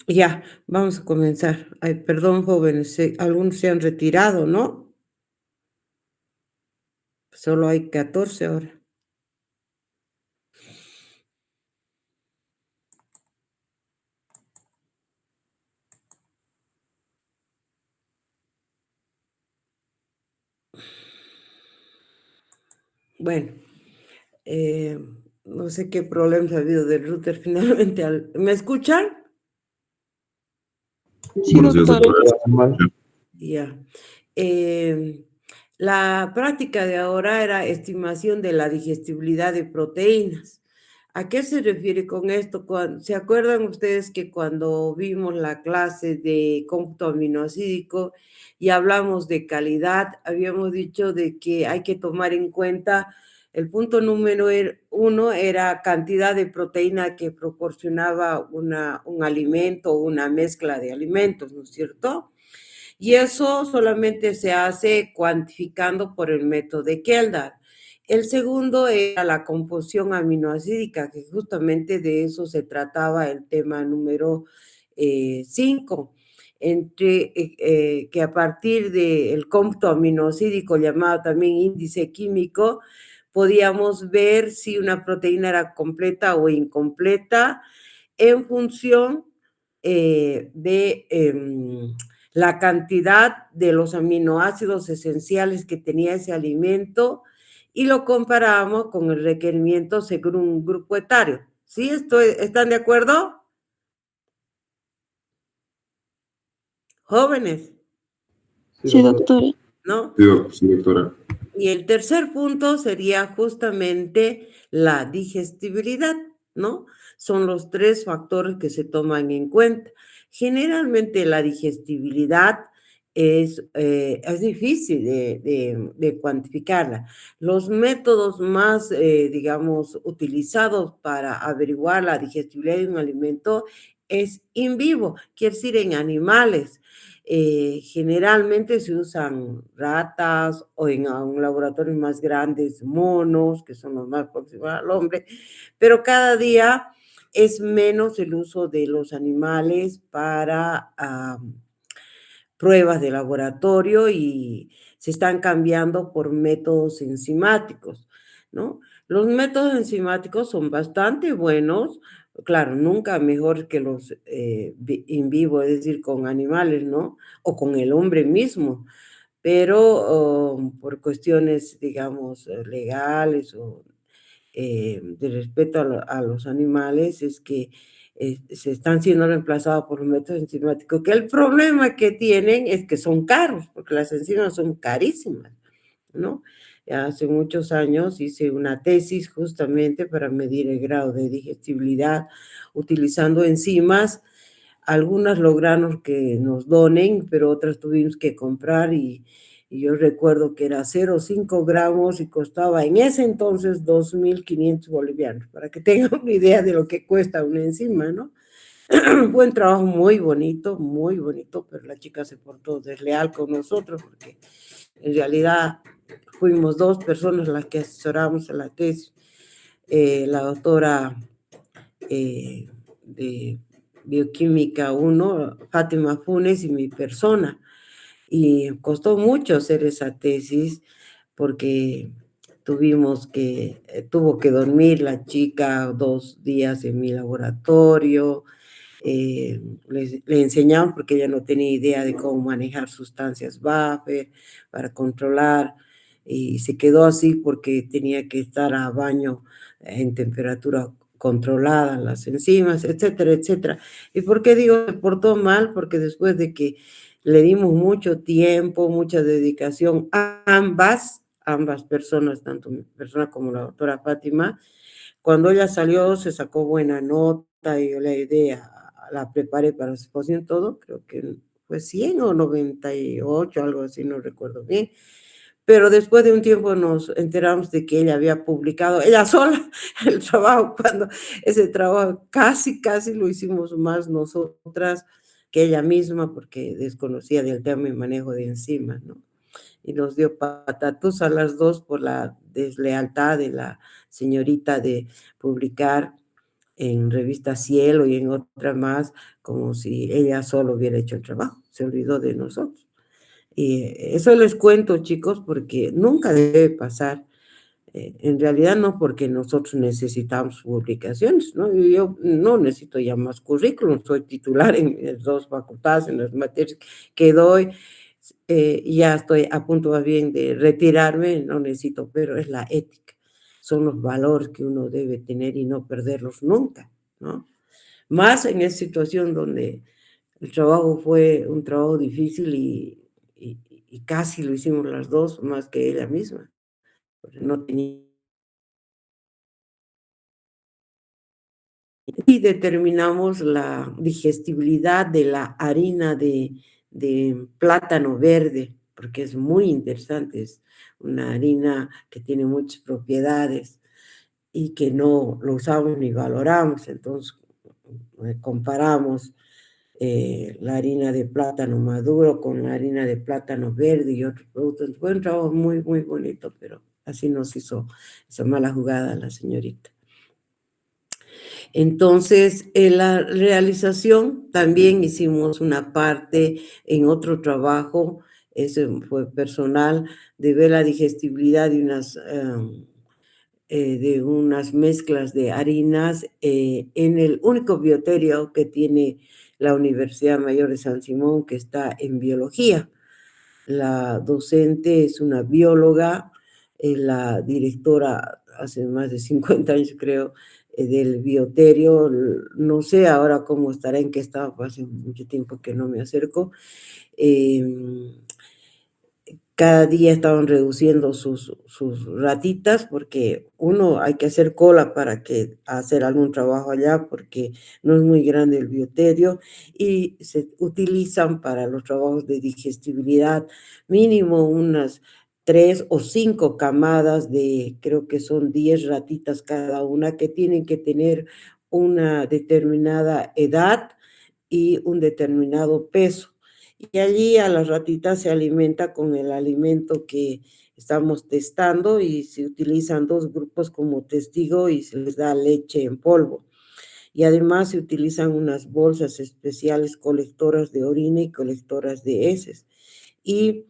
Ya, vamos a comenzar. Ay, perdón, jóvenes, algunos se han retirado, ¿no? Solo hay 14 ahora. Bueno, eh, no sé qué problemas ha habido del router finalmente. ¿Me escuchan? Sí, Buenos días, doctora. doctora. Ya. Eh, la práctica de ahora era estimación de la digestibilidad de proteínas. ¿A qué se refiere con esto? ¿Se acuerdan ustedes que cuando vimos la clase de cómputo aminoácidico y hablamos de calidad, habíamos dicho de que hay que tomar en cuenta el punto número uno era cantidad de proteína que proporcionaba un alimento o una mezcla de alimentos, ¿no es cierto? Y eso solamente se hace cuantificando por el método de Keldar. El segundo era la composición aminoácidica, que justamente de eso se trataba el tema número 5, que a partir del cómputo aminoácidico, llamado también índice químico, podíamos ver si una proteína era completa o incompleta en función de la cantidad de los aminoácidos esenciales que tenía ese alimento y lo comparamos con el requerimiento según un grupo etario. ¿Sí? ¿Están de acuerdo? Jóvenes, Sí, doctora. ¿no? Sí, doctora. Y el tercer punto sería justamente la digestibilidad, ¿no? Son los tres factores que se toman en cuenta. Generalmente la digestibilidad es difícil de cuantificarla. Los métodos más, digamos, utilizados para averiguar la digestibilidad de un alimento es in vivo, quiere decir en animales. Generalmente se usan ratas o en un laboratorio más grandes monos, que son los más próximos al hombre, pero cada día es menos el uso de los animales para pruebas de laboratorio y se están cambiando por métodos enzimáticos, ¿no? Los métodos enzimáticos son bastante buenos, claro, nunca mejor que los in vivo, es decir, con animales, ¿no? O con el hombre mismo, pero por cuestiones, digamos, legales o de respeto a los animales, es que se están siendo reemplazados por los métodos enzimáticos, que el problema que tienen es que son caros, porque las enzimas son carísimas, ¿no? Hace muchos años hice una tesis justamente para medir el grado de digestibilidad utilizando enzimas. Algunas lograron que nos donen, pero otras tuvimos que comprar y yo recuerdo que era 0,5 gramos y costaba en ese entonces 2.500 bolivianos, para que tengan una idea de lo que cuesta una enzima, ¿no? Fue un trabajo muy bonito, pero la chica se portó desleal con nosotros porque en realidad fuimos dos personas las que asesoramos a la tesis, la doctora de Bioquímica 1, Fátima Funes, y mi persona. Y costó mucho hacer esa tesis porque tuvo que dormir la chica 2 días en mi laboratorio. Le enseñamos porque ella no tenía idea de cómo manejar sustancias buffer para controlar y se quedó así porque tenía que estar a baño en temperatura controlada, las enzimas, etcétera, etcétera. ¿Y por qué digo se portó mal? Porque después de que le dimos mucho tiempo, mucha dedicación a ambas personas, tanto mi persona como la doctora Fátima, cuando ella salió se sacó buena nota y yo la idea la preparé para su exposición todo, creo que fue 100 o 98, algo así, no recuerdo bien. Pero después de un tiempo nos enteramos de que ella había publicado, ella sola, el trabajo, cuando ese trabajo casi lo hicimos más nosotras que ella misma, porque desconocía del tema y manejo de enzimas, ¿no? Y nos dio patatús a las dos por la deslealtad de la señorita de publicar en Revista Cielo y en otra más, como si ella solo hubiera hecho el trabajo, se olvidó de nosotros. Y eso les cuento, chicos, porque nunca debe pasar. En realidad no porque nosotros necesitamos publicaciones, ¿no? Yo no necesito ya más currículum, soy titular en las 2 facultades, en las materias que doy, ya estoy a punto más bien de retirarme, no necesito, pero es la ética, son los valores que uno debe tener y no perderlos nunca, ¿no? Más en esa situación donde el trabajo fue un trabajo difícil y casi lo hicimos las 2 más que ella misma, porque no tenía. Y determinamos la digestibilidad de la harina de plátano verde, porque es muy interesante, es una harina que tiene muchas propiedades y que no lo usamos ni valoramos. Entonces, comparamos la harina de plátano maduro con la harina de plátano verde y otros productos. Fue un trabajo muy, muy bonito, pero así nos hizo esa mala jugada la señorita. Entonces, en la realización también hicimos una parte en otro trabajo, ese fue personal, de ver la digestibilidad de unas mezclas de harinas en el único bioterio que tiene la Universidad Mayor de San Simón, que está en biología. La docente es una bióloga, la directora hace más de 50 años, creo, del bioterio. No sé ahora cómo estará, en qué estado, hace mucho tiempo que no me acerco. Cada día estaban reduciendo sus ratitas porque uno hay que hacer cola para hacer algún trabajo allá porque no es muy grande el bioterio y se utilizan para los trabajos de digestibilidad mínimo unas 3 o 5 camadas de, creo que son 10 ratitas cada una, que tienen que tener una determinada edad y un determinado peso. Y allí a las ratitas se alimenta con el alimento que estamos testando y se utilizan 2 grupos como testigo y se les da leche en polvo. Y además se utilizan unas bolsas especiales colectoras de orina y colectoras de heces. Y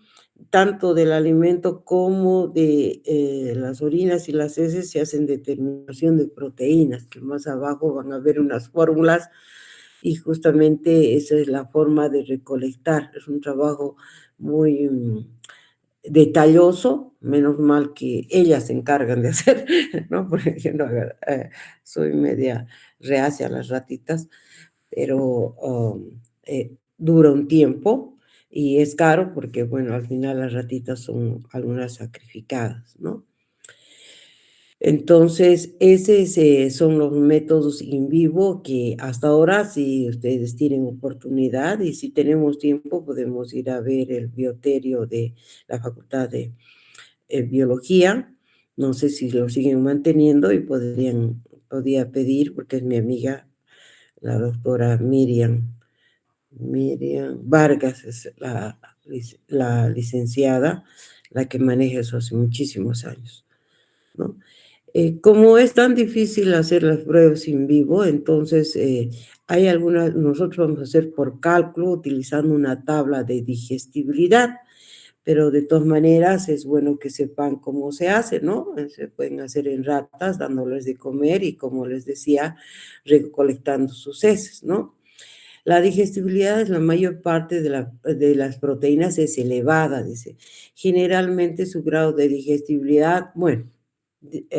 tanto del alimento como de las orinas y las heces se hacen determinación de proteínas, que más abajo van a ver unas fórmulas y justamente esa es la forma de recolectar. Es un trabajo muy detalloso, menos mal que ellas se encargan de hacer, ¿no? Porque yo no, soy media reacia a las ratitas, pero dura un tiempo y es caro porque, bueno, al final las ratitas son algunas sacrificadas, ¿no? Entonces, esos son los métodos in vivo que hasta ahora, si ustedes tienen oportunidad y si tenemos tiempo, podemos ir a ver el bioterio de la Facultad de Biología. No sé si lo siguen manteniendo y podía pedir, porque es mi amiga, la doctora Miriam Vargas, es la licenciada, la que maneja eso hace muchísimos años, ¿no? Como es tan difícil hacer las pruebas en vivo, entonces hay algunas, nosotros vamos a hacer por cálculo utilizando una tabla de digestibilidad, pero de todas maneras es bueno que sepan cómo se hace, ¿no? Se pueden hacer en ratas dándoles de comer y, como les decía, recolectando sus heces, ¿no? La digestibilidad es la mayor parte de las proteínas es elevada, dice. Generalmente su grado de digestibilidad, bueno,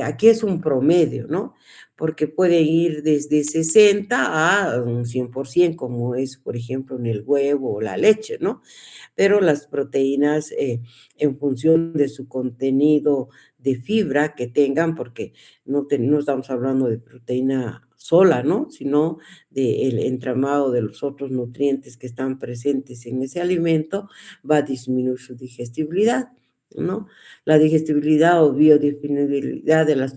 aquí es un promedio, ¿no? Porque puede ir desde 60 a un 100%, como es, por ejemplo, en el huevo o la leche, ¿no? Pero las proteínas, en función de su contenido de fibra que tengan, porque no estamos hablando de proteína sola, ¿no? Sino del entramado de los otros nutrientes que están presentes en ese alimento, va a disminuir su digestibilidad, ¿no? La digestibilidad o biodisponibilidad en las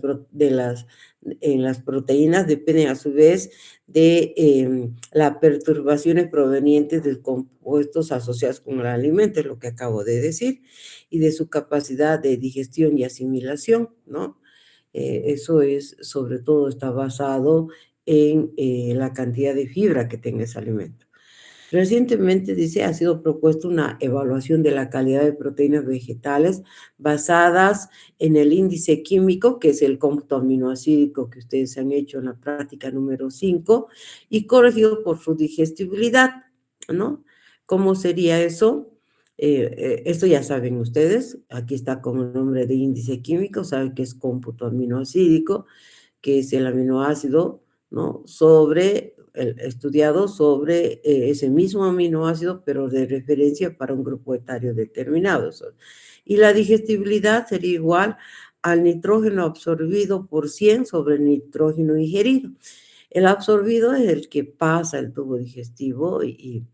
proteínas depende a su vez de las perturbaciones provenientes de compuestos asociados con el alimento, es lo que acabo de decir, y de su capacidad de digestión y asimilación, ¿no? Eso es, sobre todo, está basado en la cantidad de fibra que tenga ese alimento. Recientemente, dice, ha sido propuesta una evaluación de la calidad de proteínas vegetales basadas en el índice químico, que es el cómputo aminoácido que ustedes han hecho en la práctica número 5, y corregido por su digestibilidad, ¿no? ¿Cómo sería eso? Esto ya saben ustedes, aquí está con el nombre de índice químico, saben que es cómputo aminoácido, que es el aminoácido, ¿no? Estudiado sobre ese mismo aminoácido, pero de referencia para un grupo etario determinado. Y la digestibilidad sería igual al nitrógeno absorbido por 100 sobre el nitrógeno ingerido. El absorbido es el que pasa el tubo digestivo y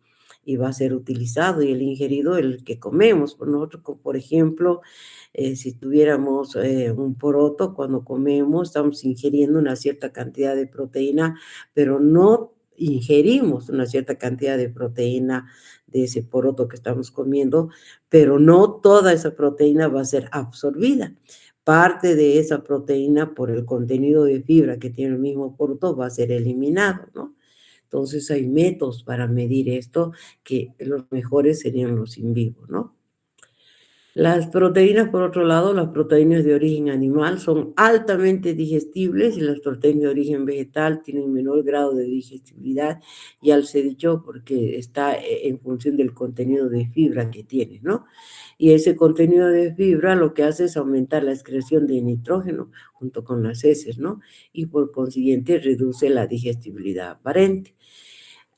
va a ser utilizado, y el ingerido el que comemos. Nosotros, por ejemplo, si tuviéramos un poroto, cuando comemos estamos ingiriendo una cierta cantidad de proteína, pero no ingerimos una cierta cantidad de proteína de ese poroto que estamos comiendo, pero no toda esa proteína va a ser absorbida. Parte de esa proteína, por el contenido de fibra que tiene el mismo poroto, va a ser eliminado, ¿no? Entonces hay métodos para medir esto, que los mejores serían los in vivo, ¿no? Las proteínas, por otro lado, las proteínas de origen animal son altamente digestibles, y las proteínas de origen vegetal tienen menor grado de digestibilidad. Ya les he dicho, porque está en función del contenido de fibra que tiene, ¿no? Y ese contenido de fibra lo que hace es aumentar la excreción de nitrógeno junto con las heces, ¿no? Y por consiguiente reduce la digestibilidad aparente.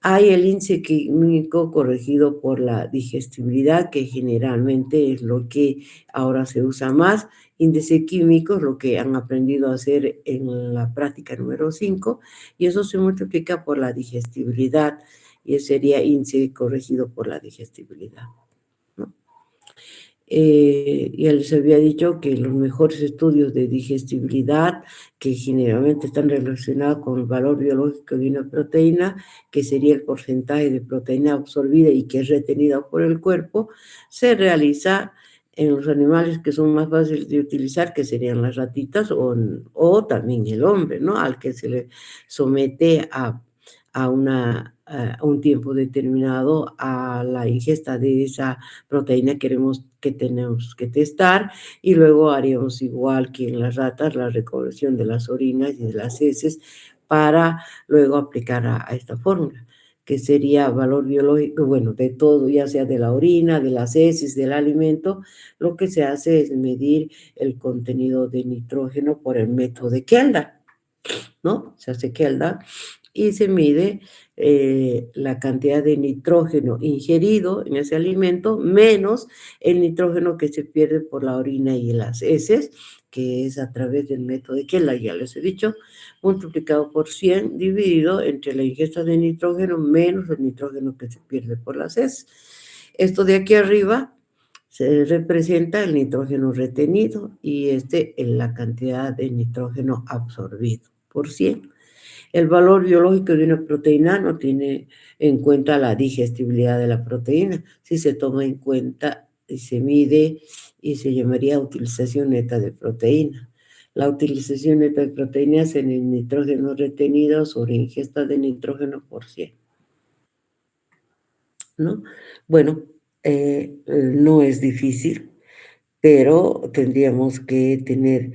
Hay el índice químico corregido por la digestibilidad, que generalmente es lo que ahora se usa más. Índice químico es lo que han aprendido a hacer en la práctica número 5, y eso se multiplica por la digestibilidad, y ese sería índice corregido por la digestibilidad, ¿no? Ya les había dicho que los mejores estudios de digestibilidad, que generalmente están relacionados con el valor biológico de una proteína, que sería el porcentaje de proteína absorbida y que es retenida por el cuerpo, se realiza en los animales que son más fáciles de utilizar, que serían las ratitas o también el hombre, ¿no? Al que se le somete a un tiempo determinado a la ingesta de esa proteína que tenemos que testar, y luego haríamos igual que en las ratas, la recolección de las orinas y de las heces, para luego aplicar a esta fórmula, que sería valor biológico, bueno, de todo, ya sea de la orina, de las heces, del alimento. Lo que se hace es medir el contenido de nitrógeno por el método de Kendall, ¿no? Se hace Kendall y se mide la cantidad de nitrógeno ingerido en ese alimento menos el nitrógeno que se pierde por la orina y las heces, que es a través del método de Kendall, ya les he dicho, multiplicado por 100, dividido entre la ingesta de nitrógeno menos el nitrógeno que se pierde por las heces. Esto de aquí arriba se representa el nitrógeno retenido, y en la cantidad de nitrógeno absorbido por 100. El valor biológico de una proteína no tiene en cuenta la digestibilidad de la proteína. Si se toma en cuenta y se mide, y se llamaría utilización neta de proteína. La utilización neta de proteína es en el nitrógeno retenido sobre ingesta de nitrógeno por 100, ¿no? Bueno, no es difícil, pero tendríamos que tener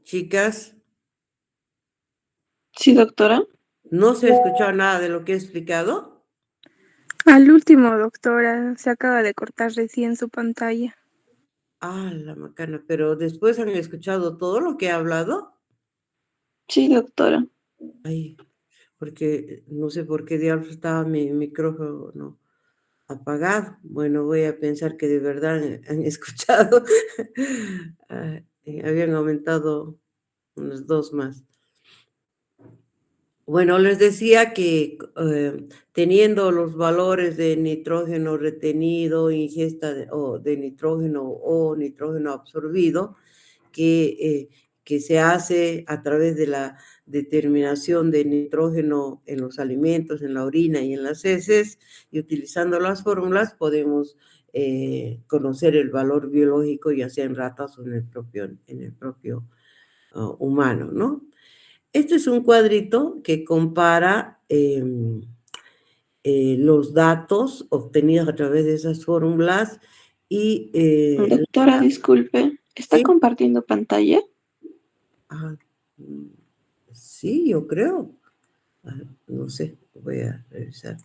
chicas, Sí, doctora. ¿no se ha escuchado nada de lo que he explicado? Al último, doctora, se acaba de cortar recién su pantalla. Ah, la macana, pero después han escuchado todo lo que he hablado. Sí, doctora. Ay, porque no sé por qué diablos estaba mi micrófono apagado. Bueno, voy a pensar que de verdad han escuchado. Habían aumentado unos 2 más. Bueno, les decía que teniendo los valores de nitrógeno retenido, ingesta de nitrógeno o nitrógeno absorbido, que, eh, que se hace a través de la determinación de nitrógeno en los alimentos, en la orina y en las heces, y utilizando las fórmulas podemos conocer el valor biológico, ya sea en ratas o en el propio humano, ¿no? Este es un cuadrito que compara los datos obtenidos a través de esas fórmulas y Doctora, disculpe, ¿está sí, compartiendo pantalla? ah, mm, sí, yo creo. No sé, voy a revisar.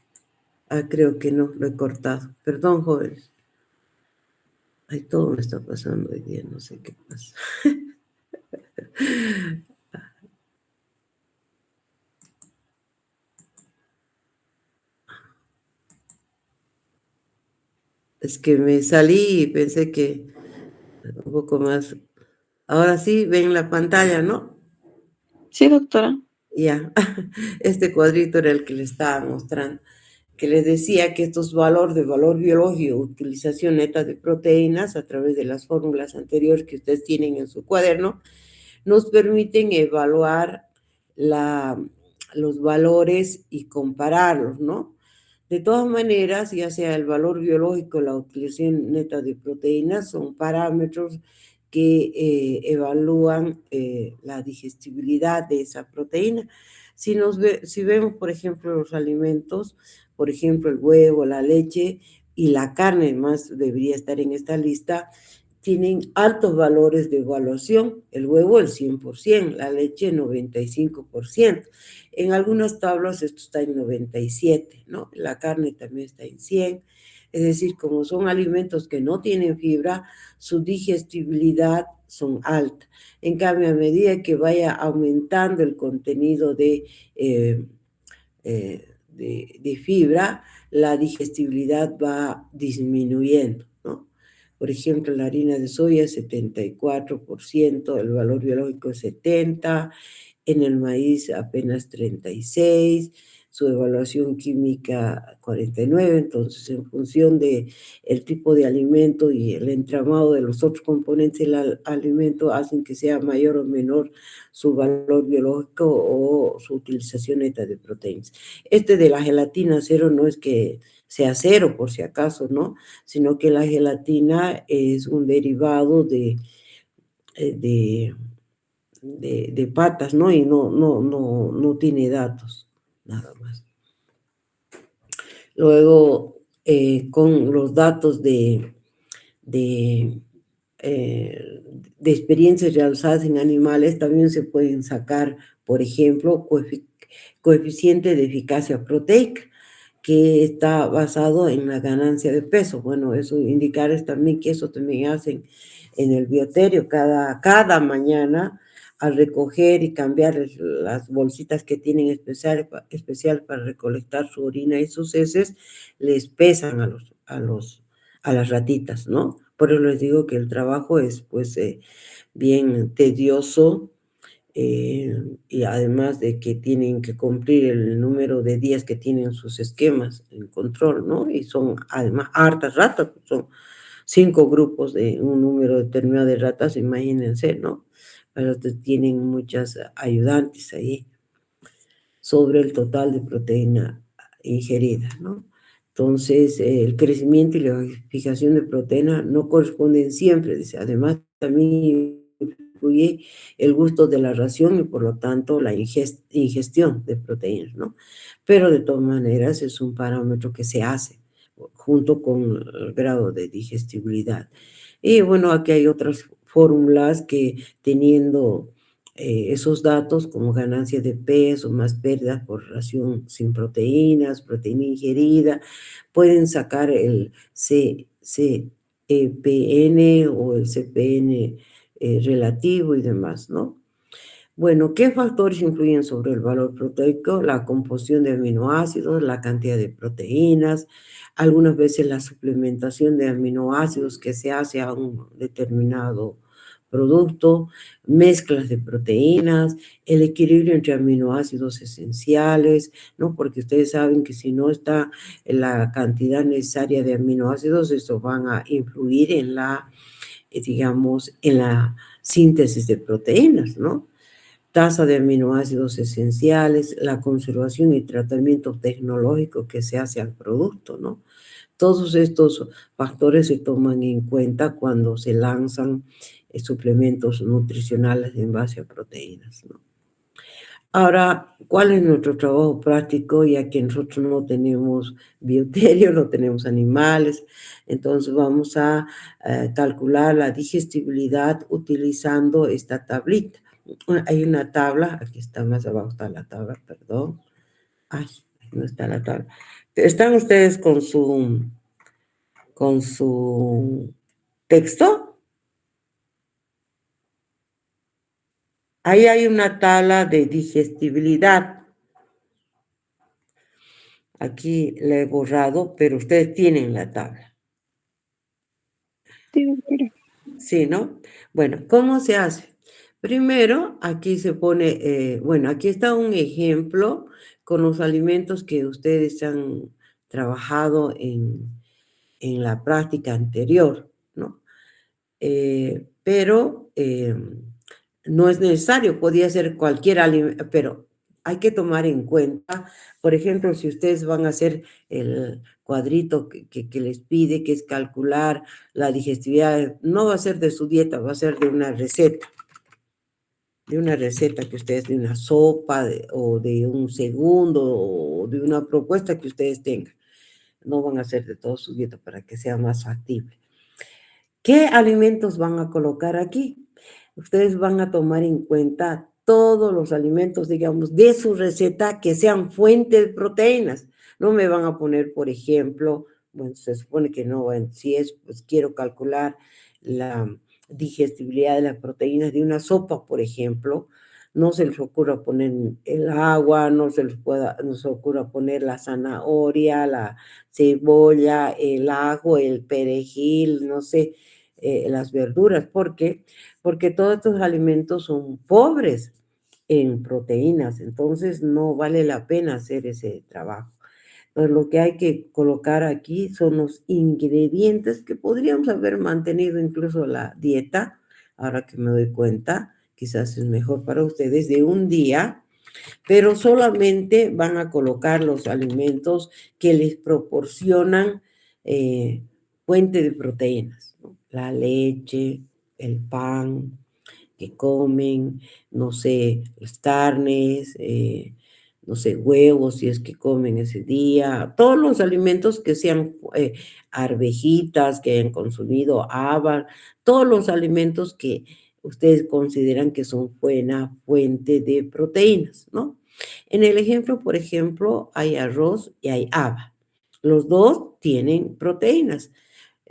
Creo que no, lo he cortado. Perdón, jóvenes. Ay, todo me está pasando hoy día, no sé qué pasa. Es que me salí y pensé que un poco más. Ahora sí, ven la pantalla, ¿no? Sí, doctora. Ya, este cuadrito era el que le estaba mostrando, que les decía que estos valores de valor biológico, utilización neta de proteínas a través de las fórmulas anteriores que ustedes tienen en su cuaderno, nos permiten evaluar los valores y compararlos, ¿no? De todas maneras, ya sea el valor biológico o la utilización neta de proteínas, son parámetros que evalúan la digestibilidad de esa proteína. Si vemos, por ejemplo, los alimentos, por ejemplo, el huevo, la leche y la carne, más debería estar en esta lista, tienen altos valores de evaluación. El huevo el 100%, la leche 95%. En algunas tablas esto está en 97, ¿no? La carne también está en 100. Es decir, como son alimentos que no tienen fibra, su digestibilidad son altas. En cambio, a medida que vaya aumentando el contenido de fibra, la digestibilidad va disminuyendo, ¿no? Por ejemplo, la harina de soya 74%, el valor biológico es 70%, en el maíz apenas 36%, su evaluación química 49%, entonces en función de el tipo de alimento y el entramado de los otros componentes del alimento hacen que sea mayor o menor su valor biológico o su utilización neta de proteínas. Este de la gelatina cero no es que sea cero por si acaso, ¿no? Sino que la gelatina es un derivado de, de patas, ¿no? Y no tiene datos, nada más. Luego, con los datos de, eh, de experiencias realizadas en animales, también se pueden sacar, por ejemplo, coeficiente de eficacia proteica, que está basado en la ganancia de peso. Bueno, eso indicar también que eso también hacen en el bioterio cada mañana al recoger y cambiar las bolsitas que tienen especial para recolectar su orina y sus heces, les pesan a las ratitas, ¿no? Por eso les digo que el trabajo es pues bien tedioso, y además de que tienen que cumplir el número de días que tienen sus esquemas en control, ¿no? Y son además hartas ratas, son 5 grupos de un número determinado de ratas, imagínense, ¿no? Pero tienen muchas ayudantes ahí sobre el total de proteína ingerida, ¿no? Entonces, el crecimiento y la fijación de proteína no corresponden siempre, dice. Además, también influye el gusto de la ración y por lo tanto la ingestión de proteínas, ¿no? Pero de todas maneras es un parámetro que se hace junto con el grado de digestibilidad. Y bueno, aquí hay otras fórmulas que teniendo esos datos como ganancia de peso, más pérdidas por ración sin proteínas, proteína ingerida, pueden sacar el CPN o el CPN relativo y demás, ¿no? Bueno, ¿qué factores influyen sobre el valor proteico? La composición de aminoácidos, la cantidad de proteínas, algunas veces la suplementación de aminoácidos que se hace a un determinado producto, mezclas de proteínas, el equilibrio entre aminoácidos esenciales, ¿no? Porque ustedes saben que si no está la cantidad necesaria de aminoácidos, eso van a influir en la, digamos, en la síntesis de proteínas, ¿no? Tasa de aminoácidos esenciales, la conservación y tratamiento tecnológico que se hace al producto, ¿no? Todos estos factores se toman en cuenta cuando se lanzan suplementos nutricionales en base a proteínas, ¿no? Ahora, ¿cuál es nuestro trabajo práctico? Ya que nosotros no tenemos bioterio, no tenemos animales, entonces vamos a calcular la digestibilidad utilizando esta tablita. Hay una tabla, aquí está más abajo, está la tabla, perdón. Ay, no está la tabla. ¿Están ustedes con su texto? Ahí hay una tabla de digestibilidad. Aquí la he borrado, pero ustedes tienen la tabla. Sí, doctora. Sí, ¿no? Bueno, ¿cómo se hace? Primero, aquí se pone, bueno, aquí está un ejemplo con los alimentos que ustedes han trabajado en la práctica anterior, ¿no? Pero no es necesario, podía ser cualquier alimento, pero hay que tomar en cuenta, por ejemplo, si ustedes van a hacer el cuadrito que les pide, que es calcular la digestibilidad, no va a ser de su dieta, va a ser de una receta que ustedes, de una sopa, o de un segundo, o de una propuesta que ustedes tengan. No van a hacer de toda su dieta para que sea más factible. ¿Qué alimentos van a colocar aquí? Ustedes van a tomar en cuenta todos los alimentos, digamos, de su receta que sean fuente de proteínas. No me van a poner, por ejemplo, bueno, se supone que no, si es, pues quiero calcular la digestibilidad de las proteínas de una sopa, por ejemplo, no se les ocurra poner el agua, no se ocurra poner la zanahoria, la cebolla, el ajo, el perejil, no sé, las verduras. ¿Por qué? Porque todos estos alimentos son pobres en proteínas, entonces no vale la pena hacer ese trabajo. Entonces, lo que hay que colocar aquí son los ingredientes que podríamos haber mantenido incluso la dieta, ahora que me doy cuenta, quizás es mejor para ustedes, de un día, pero solamente van a colocar los alimentos que les proporcionan fuente de proteínas, ¿no? La leche, el pan que comen, no sé, las carnes, no sé, huevos si es que comen ese día, todos los alimentos que sean arvejitas, que hayan consumido, habas, todos los alimentos que ustedes consideran que son buena fuente de proteínas, ¿no? En el ejemplo, por ejemplo, hay arroz y hay haba. Los dos tienen proteínas.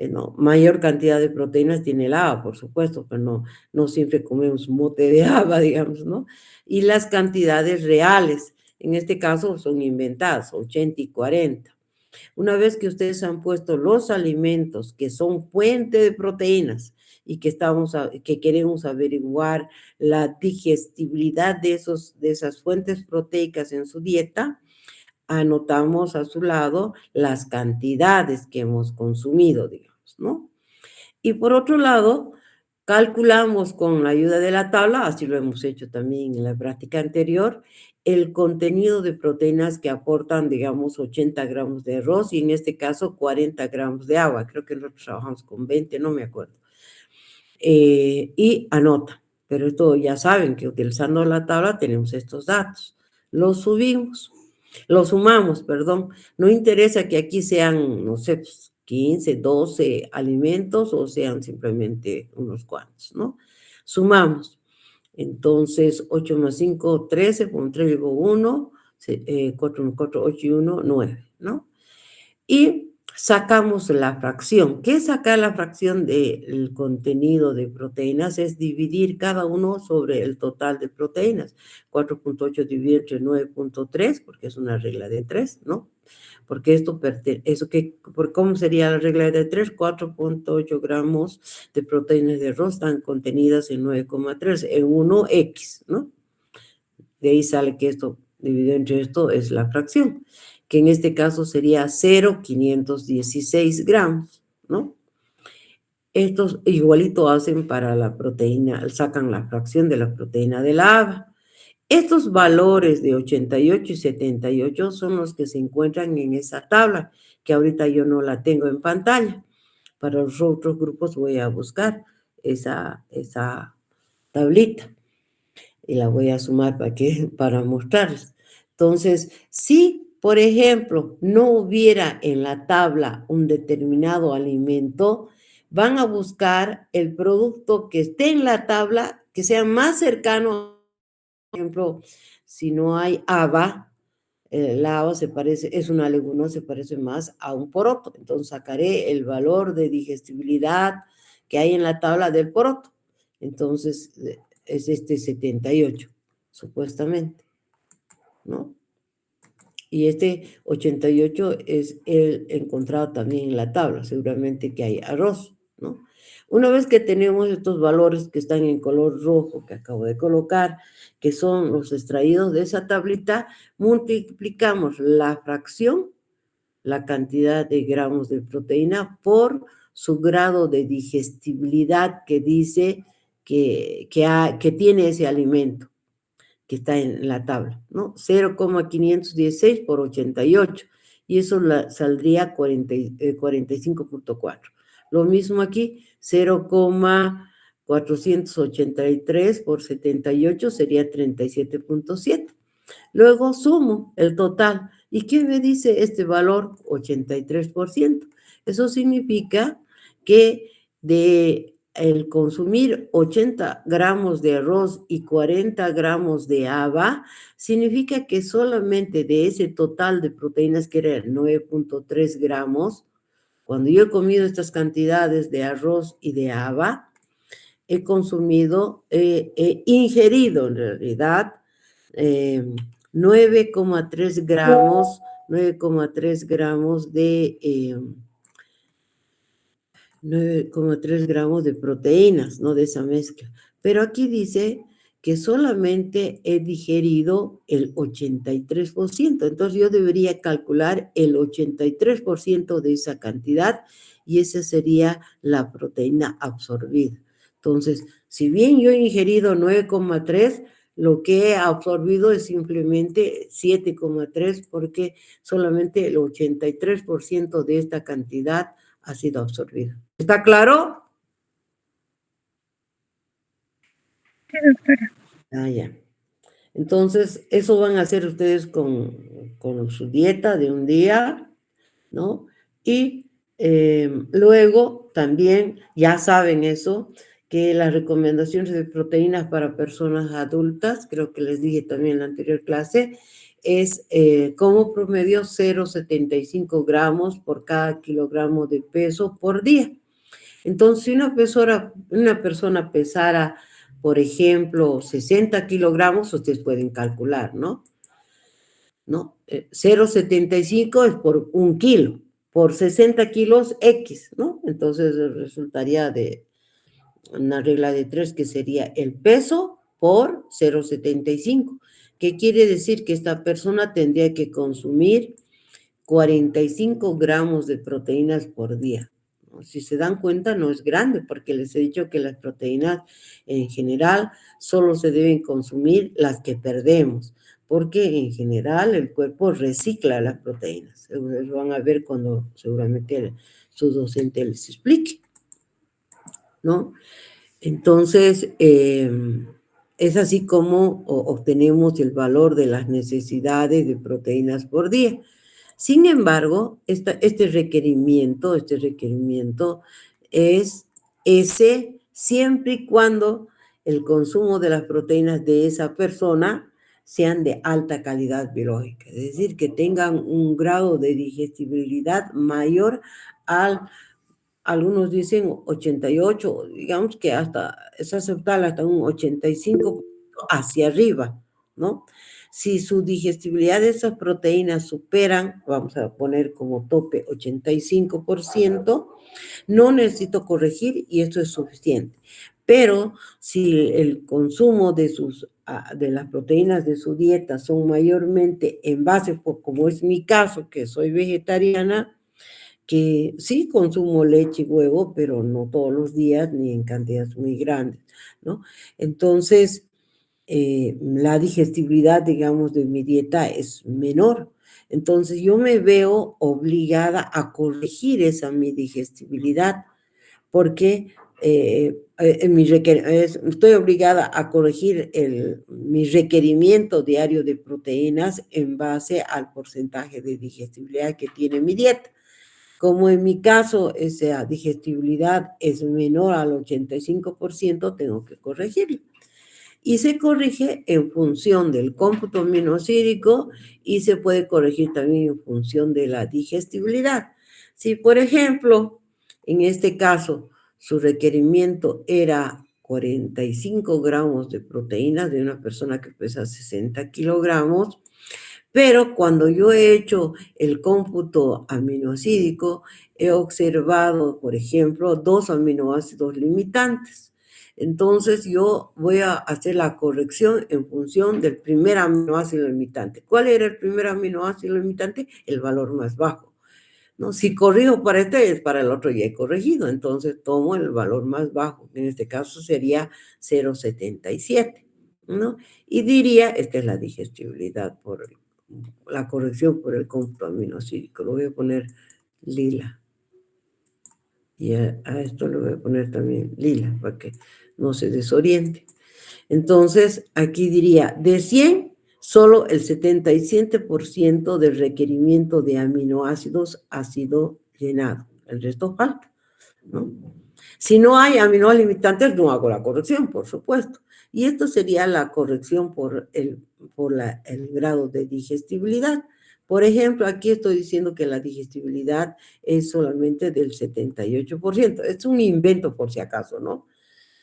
No, mayor cantidad de proteínas tiene el haba, por supuesto, pero no siempre comemos mote de haba, digamos, ¿no? Y las cantidades reales, en este caso, son inventadas, 80 y 40. Una vez que ustedes han puesto los alimentos que son fuente de proteínas y que queremos averiguar la digestibilidad de esas fuentes proteicas en su dieta, anotamos a su lado las cantidades que hemos consumido, digamos, ¿no? Y por otro lado, calculamos con la ayuda de la tabla, así lo hemos hecho también en la práctica anterior, el contenido de proteínas que aportan, digamos, 80 gramos de arroz y en este caso 40 gramos de agua. Creo que nosotros trabajamos con 20, no me acuerdo. Y anota. Pero esto ya saben que utilizando la tabla tenemos estos datos. Los sumamos, perdón. No interesa que aquí sean, no sé, 15, 12 alimentos o sean simplemente unos cuantos, ¿no? Sumamos. Entonces, 8 más 5, 13, con 3 llevo 1, 4 más 4, 8 y 1, 9, ¿no? Y sacamos la fracción. ¿Qué es sacar la fracción del contenido de proteínas? Es dividir cada uno sobre el total de proteínas. 4.8 dividido entre 9.3, porque es una regla de 3, ¿no? Porque ¿cómo sería la regla de 3? 4.8 gramos de proteínas de arroz están contenidas en 9,3, en 1x, ¿no? De ahí sale que esto dividido entre esto es la fracción, que en este caso sería 0,516 gramos, ¿no? Estos igualito hacen para la proteína, sacan la fracción de la proteína de la haba. Estos valores de 88 y 78 son los que se encuentran en esa tabla, que ahorita yo no la tengo en pantalla. Para los otros grupos voy a buscar esa tablita y la voy a sumar para mostrarles. Entonces, si, por ejemplo, no hubiera en la tabla un determinado alimento, van a buscar el producto que esté en la tabla que sea más cercano. Por ejemplo, si no hay haba, la haba es una leguminosa, se parece más a un poroto. Entonces sacaré el valor de digestibilidad que hay en la tabla del poroto. Entonces es 78, supuestamente, ¿no? Y 88 es el encontrado también en la tabla, seguramente que hay arroz, ¿no? Una vez que tenemos estos valores que están en color rojo que acabo de colocar, que son los extraídos de esa tablita, multiplicamos la fracción, la cantidad de gramos de proteína, por su grado de digestibilidad que dice que tiene ese alimento que está en la tabla, ¿no? 0,516 por 88, y eso saldría 45.4. Lo mismo aquí, 0,483 por 78 sería 37.7. Luego sumo el total. ¿Y qué me dice este valor? 83%. Eso significa que el consumir 80 gramos de arroz y 40 gramos de haba, significa que solamente de ese total de proteínas, que era 9.3 gramos, cuando yo he comido estas cantidades de arroz y de haba, he consumido, he ingerido en realidad 9,3 gramos, 9,3 gramos de 9,3 gramos de proteínas, ¿no? De esa mezcla. Pero aquí dice que solamente he digerido el 83%. Entonces yo debería calcular el 83% de esa cantidad, y esa sería la proteína absorbida. Entonces, si bien yo he ingerido 9,3, lo que he absorbido es simplemente 7,3, porque solamente el 83% de esta cantidad ha sido absorbido. ¿Está claro? Sí, doctora. Ah, ya. Entonces, eso van a hacer ustedes con su dieta de un día, ¿no? Y luego también, ya saben eso, que las recomendaciones de proteínas para personas adultas, creo que les dije también en la anterior clase, es como promedio 0,75 gramos por cada kilogramo de peso por día. Entonces, si una persona pesara, por ejemplo, 60 kilogramos, ustedes pueden calcular, ¿no? 0,75 es por 1 kilo, por 60 kilos X, ¿no? Entonces resultaría de una regla de 3, que sería el peso por 0,75. ¿Qué quiere decir? Que esta persona tendría que consumir 45 gramos de proteínas por día. Si se dan cuenta, no es grande, porque les he dicho que las proteínas en general solo se deben consumir las que perdemos, porque en general el cuerpo recicla las proteínas. Ustedes van a ver cuando seguramente su docente les explique, ¿no? Entonces, es así como obtenemos el valor de las necesidades de proteínas por día. Sin embargo, este requerimiento es ese siempre y cuando el consumo de las proteínas de esa persona sean de alta calidad biológica, es decir, que tengan un grado de digestibilidad mayor al, algunos dicen 88, digamos que hasta es aceptable hasta un 85 hacia arriba, ¿no? Si su digestibilidad de esas proteínas superan, vamos a poner como tope 85%, no necesito corregir y esto es suficiente. Pero si el consumo de de las proteínas de su dieta son mayormente en base, como es mi caso, que soy vegetariana, que sí consumo leche y huevo, pero no todos los días ni en cantidades muy grandes, ¿no? Entonces, la digestibilidad, digamos, de mi dieta es menor. Entonces, yo me veo obligada a corregir esa mi digestibilidad porque estoy obligada a corregir mi requerimiento diario de proteínas en base al porcentaje de digestibilidad que tiene mi dieta. Como en mi caso esa digestibilidad es menor al 85%, tengo que corregirla. Y se corrige en función del cómputo aminoácido y se puede corregir también en función de la digestibilidad. Si, por ejemplo, en este caso, su requerimiento era 45 gramos de proteínas de una persona que pesa 60 kilogramos, pero cuando yo he hecho el cómputo aminoácido, he observado, por ejemplo, dos aminoácidos limitantes. Entonces yo voy a hacer la corrección en función del primer aminoácido limitante. ¿Cuál era el primer aminoácido limitante? El valor más bajo, ¿no? Si corrijo para este, es para el otro ya he corregido. Entonces tomo el valor más bajo. En este caso sería 0,77, ¿no? Y diría, esta es la digestibilidad por la corrección por el cómputo aminoácido. Lo voy a poner lila. Y a esto le voy a poner también lila para que no se desoriente. Entonces, aquí diría, de 100, solo el 77% del requerimiento de aminoácidos ha sido llenado. El resto falta, ¿no? Si no hay aminoácidos limitantes, no hago la corrección, por supuesto. Y esto sería la corrección por el grado de digestibilidad. Por ejemplo, aquí estoy diciendo que la digestibilidad es solamente del 78%. Es un invento por si acaso, ¿no?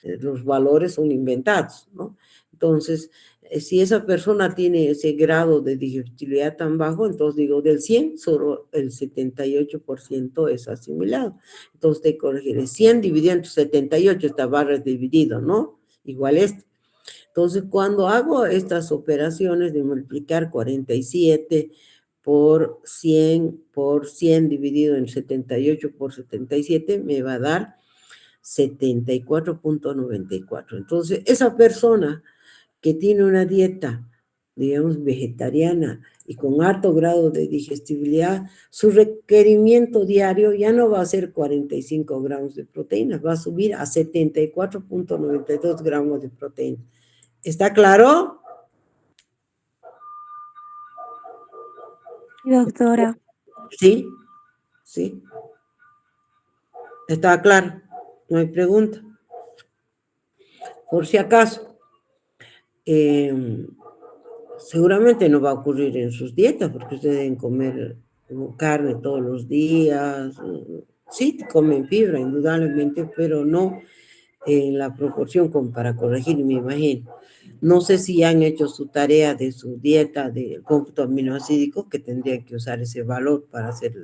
Los valores son inventados, ¿no? Entonces, si esa persona tiene ese grado de digestibilidad tan bajo, entonces digo, del 100, solo el 78% es asimilado. Entonces, te corregiré 100 dividido entre 78, esta barra es dividido, ¿no? Igual esto. Entonces, cuando hago estas operaciones de multiplicar 47 por 100 dividido en 78 por 77, me va a dar 74,94. Entonces, esa persona que tiene una dieta, digamos, vegetariana y con alto grado de digestibilidad, su requerimiento diario ya no va a ser 45 gramos de proteínas, va a subir a 74,92 gramos de proteínas. ¿Está claro? Sí, doctora. Sí, sí. Está claro. No hay pregunta. Por si acaso. Seguramente no va a ocurrir en sus dietas, porque ustedes deben comer carne todos los días. Sí, comen fibra, indudablemente, pero no en la proporción como para corregir, me imagino. No sé si han hecho su tarea de su dieta de cómputo aminoácido, que tendrían que usar ese valor para hacer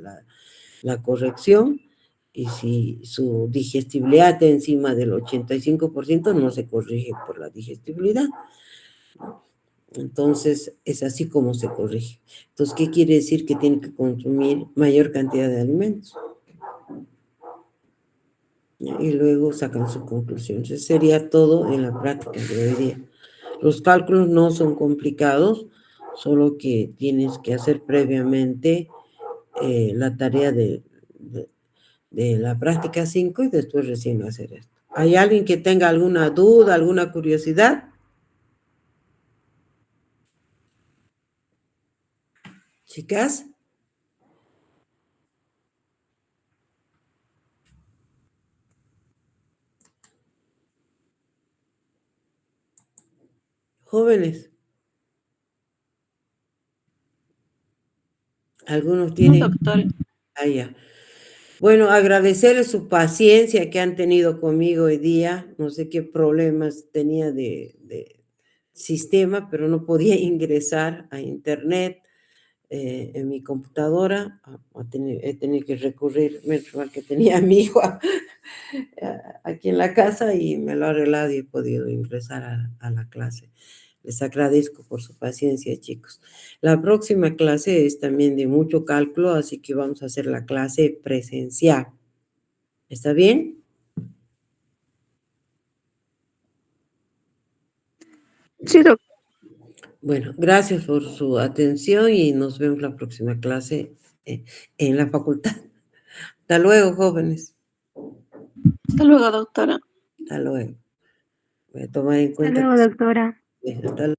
la corrección. Y si su digestibilidad está encima del 85%, no se corrige por la digestibilidad. Entonces, es así como se corrige. Entonces, ¿qué quiere decir? Que tiene que consumir mayor cantidad de alimentos. Y luego sacan sus conclusiones. Eso sería todo en la práctica de hoy día. Los cálculos no son complicados, solo que tienes que hacer previamente la tarea de la práctica 5 y después recién hacer esto. ¿Hay alguien que tenga alguna duda, alguna curiosidad? Chicas. Jóvenes. Algunos No, tienen... doctora. Ah, ya. Bueno, agradecerles su paciencia que han tenido conmigo hoy día. No sé qué problemas tenía de sistema, pero no podía ingresar a internet en mi computadora. He tenido que recurrir, menos mal que tenía a mi hijo aquí en la casa y me lo ha arreglado y he podido ingresar a la clase. Les agradezco por su paciencia, chicos. La próxima clase es también de mucho cálculo, así que vamos a hacer la clase presencial. ¿Está bien? Sí, doctora. Bueno, gracias por su atención y nos vemos la próxima clase en la facultad. Hasta luego, jóvenes. Hasta luego, doctora. Hasta luego. Voy a tomar en Hasta cuenta luego, que... doctora. Hasta luego.